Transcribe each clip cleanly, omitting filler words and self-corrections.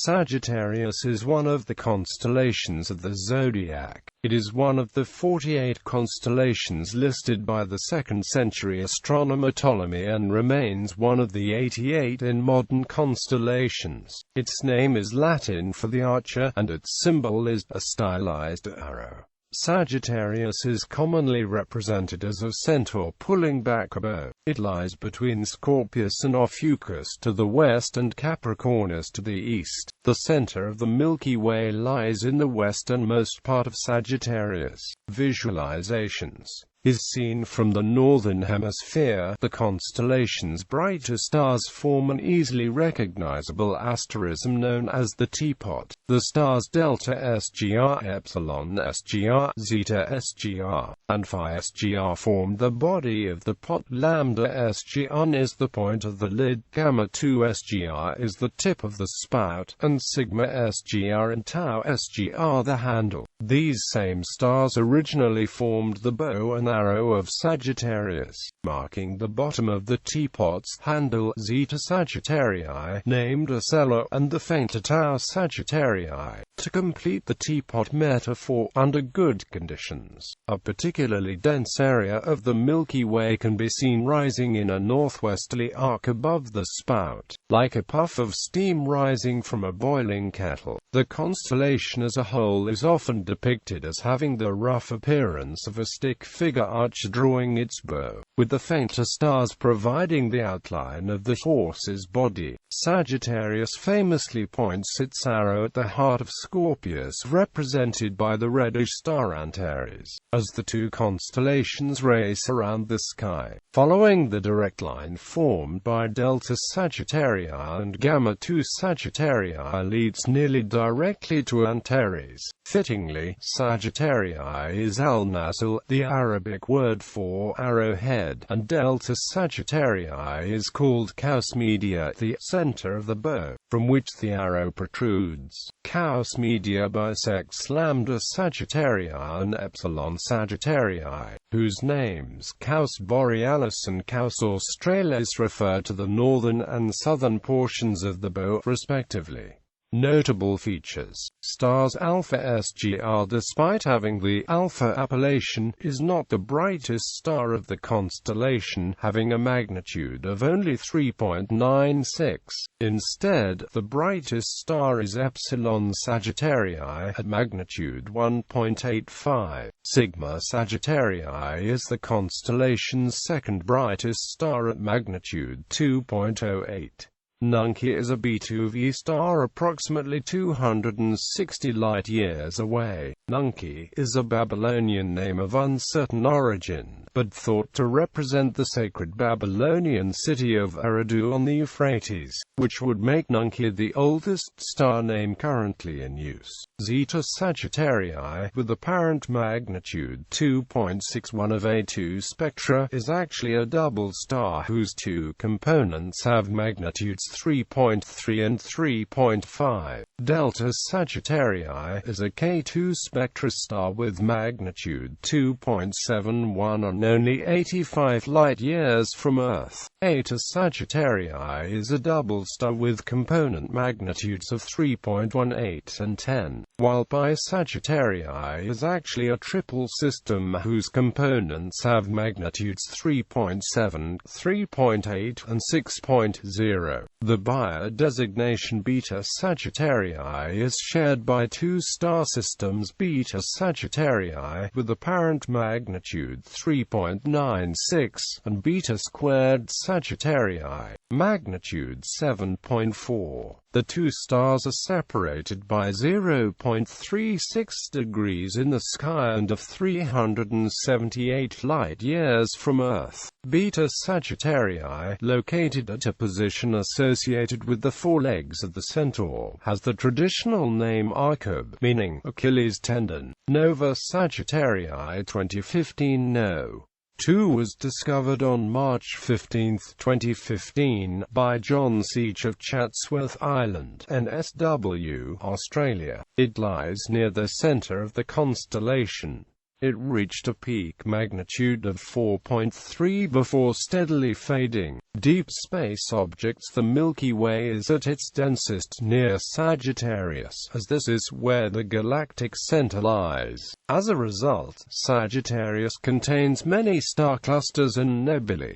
Sagittarius is one of the constellations of the zodiac. It is one of the 48 constellations listed by the 2nd century astronomer Ptolemy and remains one of the 88 in modern constellations. Its name is Latin for the archer, and its symbol is a stylized arrow. Sagittarius is commonly represented as a centaur pulling back a bow. It lies between Scorpius and Ophiuchus to the west and Capricornus to the east. The center of the Milky Way lies in the westernmost part of Sagittarius. Visualizations is seen from the northern hemisphere. The constellation's brightest stars form an easily recognizable asterism known as the teapot. The stars Delta Sgr, Epsilon Sgr, Zeta Sgr, and Phi Sgr form the body of the pot. Lambda Sgr is the point of the lid, Gamma 2 Sgr is the tip of the spout, and Sigma Sgr and Tau Sgr the handle. These same stars originally formed the bow and arrow of Sagittarius, marking the bottom of the teapot's handle. Zeta Sagittarii, named Ocello, and the fainter Tau Sagittarii, to complete the teapot metaphor. Under good conditions, a particularly dense area of the Milky Way can be seen rising in a northwesterly arc above the spout, like a puff of steam rising from a boiling kettle. The constellation as a whole is often depicted as having the rough appearance of a stick figure archer drawing its bow, with the fainter stars providing the outline of the horse's body. Sagittarius famously points its arrow at the heart of Scorpius, represented by the reddish star Antares, as the two constellations race around the sky, following the direct line formed by Delta Sagittarii and Gamma 2 Sagittarii leads nearly directly to Antares. Fittingly, Sagittarii is al-Nasil, the Arabic word for arrowhead, and Delta Sagittarii is called Caus Media, the center of the bow, from which the arrow protrudes. Caus Media bisects Lambda Sagittarii and Epsilon Sagittarii, whose names Caus Borealis and Caus Australis refer to the northern and southern portions of the bow, respectively. Notable features: stars Alpha Sgr, despite having the Alpha appellation, is not the brightest star of the constellation, having a magnitude of only 3.96. Instead, the brightest star is Epsilon Sagittarii at magnitude 1.85. Sigma Sagittarii is the constellation's second brightest star at magnitude 2.08. Nong Khiaw is a B2V star approximately 260 light-years away. Nong Khiaw is a Babylonian name of uncertain origin, but thought to represent the sacred Babylonian city of Eridu on the Euphrates, which would make Nong Khiaw the oldest star name currently in use. Zeta Sagittarii, with apparent magnitude 2.61 of A2 spectra, is actually a double star whose two components have magnitudes 3.3 and 3.5. Delta Sagittarii is a K2 spectra star with magnitude 2.71 and only 85 light-years from Earth. Eta Sagittarii is a double star with component magnitudes of 3.18 and 10, while Pi Sagittarii is actually a triple system whose components have magnitudes 3.7, 3.8 and 6.0. The Bayer designation Beta Sagittarii is shared by two star systems, Beta Sagittarii with apparent magnitude 3.96 and Beta squared Sagittarii, magnitude 7.4. The two stars are separated by 0.36 degrees in the sky and of 378 light-years from Earth. Beta Sagittarii, located at a position associated with the forelegs of the centaur, has the traditional name Archob, meaning Achilles tendon. Nova Sagittarii 2015 No. 2 was discovered on March 15, 2015, by John Seach of Chatsworth Island, NSW, Australia. It lies near the center of the constellation. It reached a peak magnitude of 4.3 before steadily fading. deep space objects. The Milky Way is at its densest near Sagittarius, as this is where the galactic center lies. As a result, Sagittarius contains many star clusters and nebulae.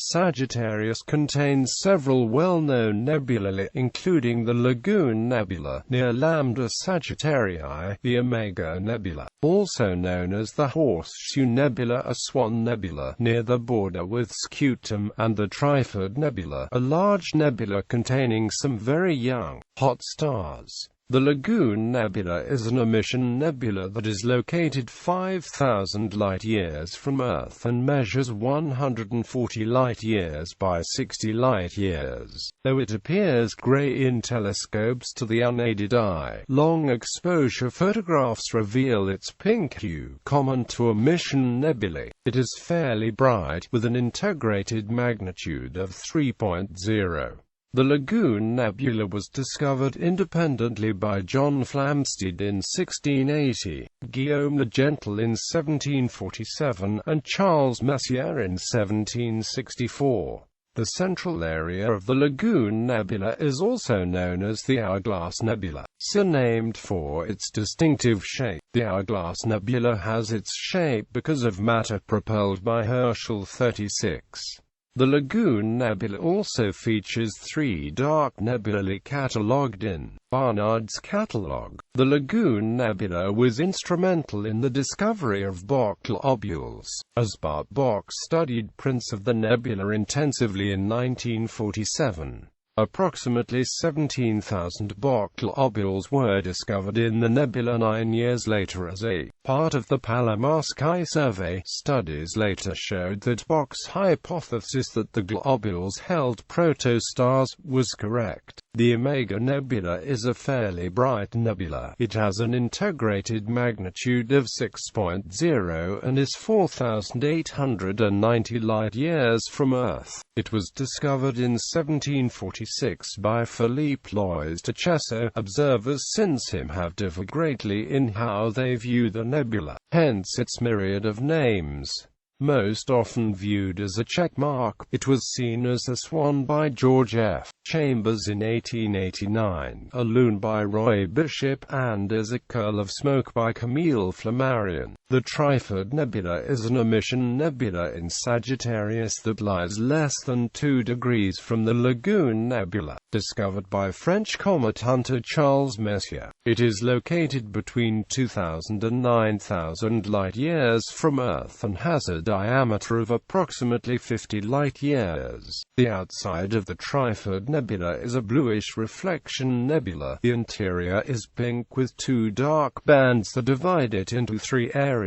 Sagittarius contains several well-known nebulae, including the Lagoon Nebula near Lambda Sagittarii, the Omega Nebula, also known as the Horseshoe Nebula, a Swan Nebula near the border with Scutum, and the Tri Furred Nebula, a large nebula containing some very young, hot stars. The Lagoon Nebula is an emission nebula that is located 5,000 light-years from Earth and measures 140 light-years by 60 light-years. Though it appears gray in telescopes to the unaided eye, long-exposure photographs reveal its pink hue, common to emission nebulae. It is fairly bright, with an integrated magnitude of 3.0. The Lagoon Nebula was discovered independently by John Flamsteed in 1680, Guillaume le Gentil in 1747, and Charles Messier in 1764. The central area of the Lagoon Nebula is also known as the Hourglass Nebula, surnamed for its distinctive shape. The Hourglass Nebula has its shape because of matter propelled by Herschel 36. The Lagoon Nebula also features 3 dark nebulae catalogued in Barnard's catalogue. The Lagoon Nebula was instrumental in the discovery of Bok globules, as Bart Bok studied prints of the nebula intensively in 1947. Approximately 17,000 Bok globules were discovered in the nebula 9 years later as a part of the Palomar Sky Survey. Studies later showed that Bok's hypothesis that the globules held protostars was correct. The Omega Nebula is a fairly bright nebula. It has an integrated magnitude of 6.0 and is 4,890 light-years from Earth. It was discovered in 1746 by Philippe Lois de Cheseaux. Observers since him have differed greatly in how they view the nebula, hence its myriad of names. Most often viewed as a checkmark, it was seen as a swan by George F. Chambers in 1889, a loon by Roy Bishop, and as a curl of smoke by Camille Flammarion. The Tri Furred Nebula is an emission nebula in Sagittarius that lies less than 2 degrees from the Lagoon Nebula, discovered by French comet hunter Charles Messier. It is located between 2,000 and 9,000 light-years from Earth and has a diameter of approximately 50 light-years. The outside of the Tri Furred Nebula is a bluish reflection nebula. The interior is pink with 2 dark bands that divide it into 3 areas,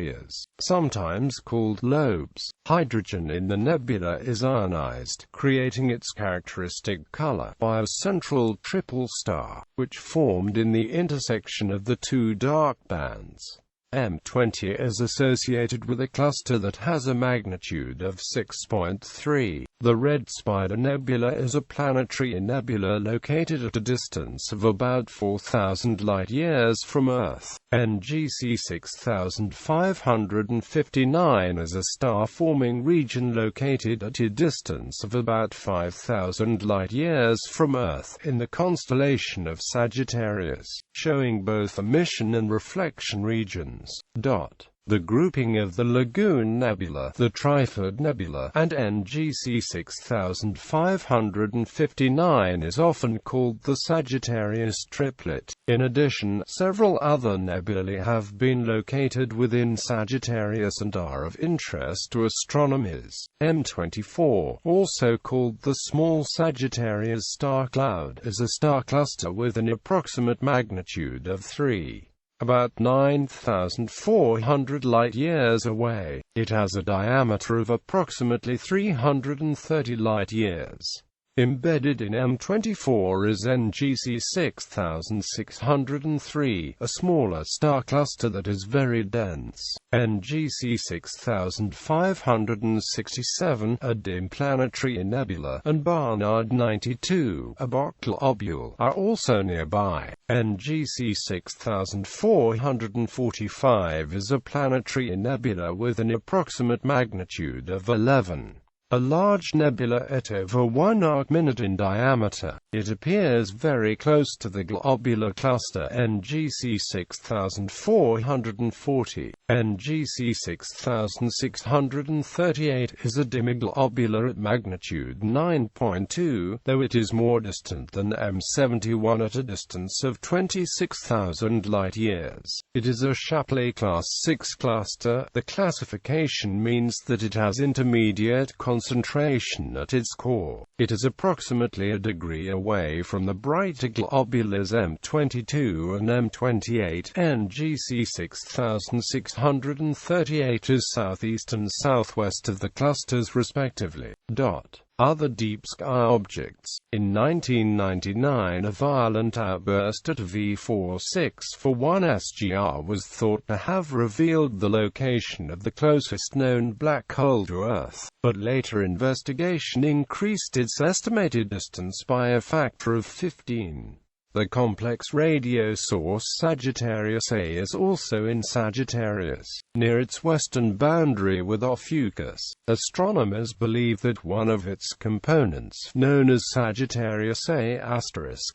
sometimes called lobes. Hydrogen in the nebula is ionized, creating its characteristic color, by a central triple star, which formed in the intersection of the 2 dark bands. M20 is associated with a cluster that has a magnitude of 6.3. The Red Spider Nebula is a planetary nebula located at a distance of about 4,000 light-years from Earth. NGC 6559 is a star-forming region located at a distance of about 5,000 light-years from Earth in the constellation of Sagittarius, showing both emission and reflection regions. The grouping of the Lagoon Nebula, the Tri Furred Nebula, and NGC 6559 is often called the Sagittarius triplet. In addition, several other nebulae have been located within Sagittarius and are of interest to astronomers. M24, also called the Small Sagittarius Star Cloud, is a star cluster with an approximate magnitude of 3. About 9,400 light-years away. It has a diameter of approximately 330 light-years. Embedded in M24 is NGC 6603, a smaller star cluster that is very dense. NGC 6567, a dim planetary nebula, and Barnard 92, a Bok globule, are also nearby. NGC 6445 is a planetary nebula with an approximate magnitude of 11. a large nebula at over 1 arcminute in diameter. It appears very close to the globular cluster NGC 6440. NGC 6638 is a demiglobular at magnitude 9.2, though it is more distant than M71 at a distance of 26,000 light-years. It is a Shapley Class 6 cluster. The classification means that it has intermediate concentration at its core. It is approximately a degree away from the brighter globulars M22 and M28. NGC 6638 is southeast and southwest of the clusters respectively. Other deep sky objects. In 1999, a violent outburst at V4641 SGR was thought to have revealed the location of the closest known black hole to Earth, but later investigation increased its estimated distance by a factor of 15. The complex radio source Sagittarius A is also in Sagittarius, near its western boundary with Ophiuchus. Astronomers believe that one of its components, known as Sagittarius A*,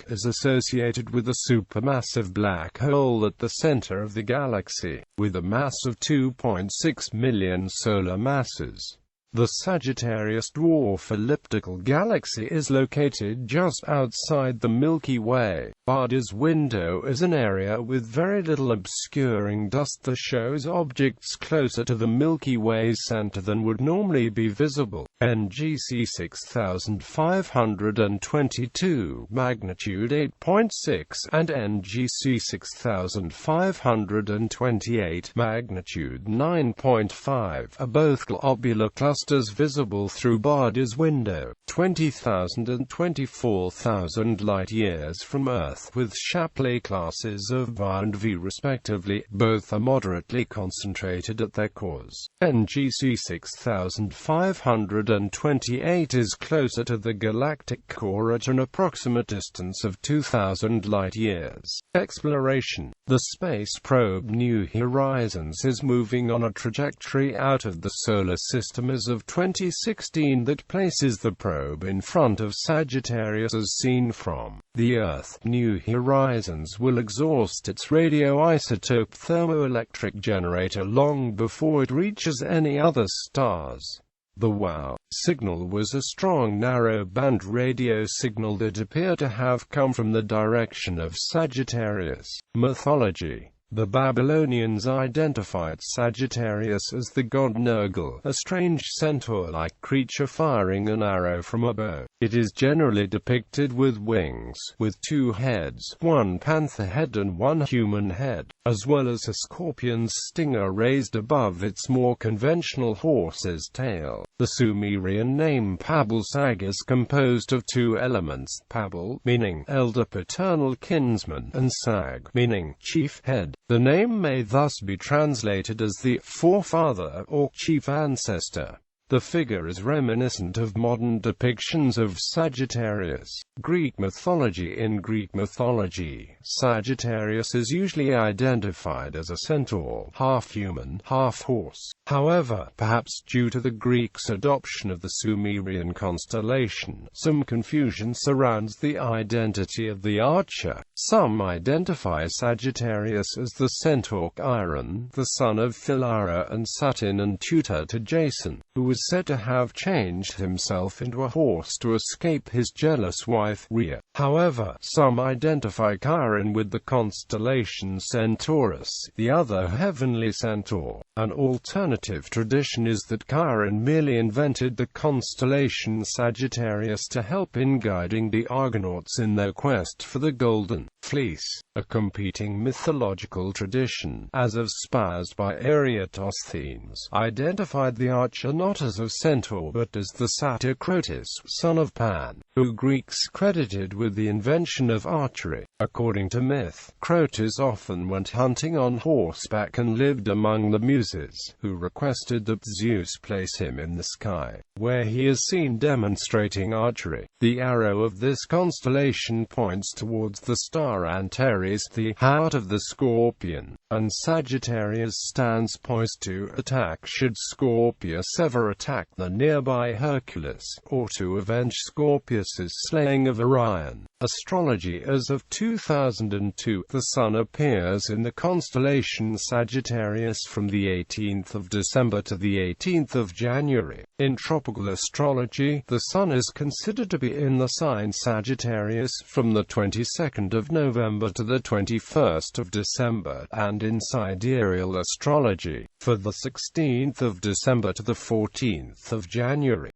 is associated with a supermassive black hole at the center of the galaxy, with a mass of 2.6 million solar masses. The Sagittarius dwarf elliptical galaxy is located just outside the Milky Way. Barde's window is an area with very little obscuring dust that shows objects closer to the Milky Way's center than would normally be visible. NGC 6522, magnitude 8.6, and NGC 6528, magnitude 9.5, are both globular clusters visible through Barde's window, 20,000 and 24,000 light-years from Earth, with Shapley classes of V and V respectively. Both are moderately concentrated at their cores. NGC 6528 is closer to the galactic core at an approximate distance of 2,000 light-years. Exploration. The space probe New Horizons is moving on a trajectory out of the Solar System as of 2016 that places the probe in front of Sagittarius as seen from the Earth. New Horizons will exhaust its radioisotope thermoelectric generator long before it reaches any other stars. The WOW signal was a strong narrow-band radio signal that appeared to have come from the direction of Sagittarius. Mythology. The Babylonians identified Sagittarius as the god Nergal, a strange centaur-like creature firing an arrow from a bow. It is generally depicted with wings, with 2 heads, 1 panther head and 1 human head, as well as a scorpion's stinger raised above its more conventional horse's tail. The Sumerian name Pabul-Sag is composed of 2 elements, Pabul, meaning elder paternal kinsman, and Sag, meaning chief head. The name may thus be translated as the forefather or chief ancestor. The figure is reminiscent of modern depictions of Sagittarius. Greek mythology. In Greek mythology, Sagittarius is usually identified as a centaur, half human, half horse. However, perhaps due to the Greeks' adoption of the Sumerian constellation, some confusion surrounds the identity of the archer. Some identify Sagittarius as the centaur Chiron, the son of Philara and Saturn and tutor to Jason, who was said to have changed himself into a horse to escape his jealous wife, Rhea. However, some identify Chiron with the constellation Centaurus, the other heavenly centaur. An alternative tradition is that Chiron merely invented the constellation Sagittarius to help in guiding the Argonauts in their quest for the Golden Fleece. A competing mythological tradition, as espoused by Eratosthenes, identified the archer not as a centaur but as the satyr Crotus, son of Pan, who Greeks credited with the invention of archery. According to myth, Crotus often went hunting on horseback and lived among the Muses, who requested that Zeus place him in the sky, where he is seen demonstrating archery. The arrow of this constellation points towards the star Antares, the heart of the Scorpion, and Sagittarius stands poised to attack should Scorpius ever attack the nearby Hercules, or to avenge Scorpius's slaying of Orion. Astrology. As of 2002, the Sun appears in the constellation Sagittarius from the 18th of December to the 18th of January. In tropical astrology, the Sun is considered to be in the sign Sagittarius from the 22nd of November to the 21st of December, and in sidereal astrology, for the 16th of December to the 14th of January.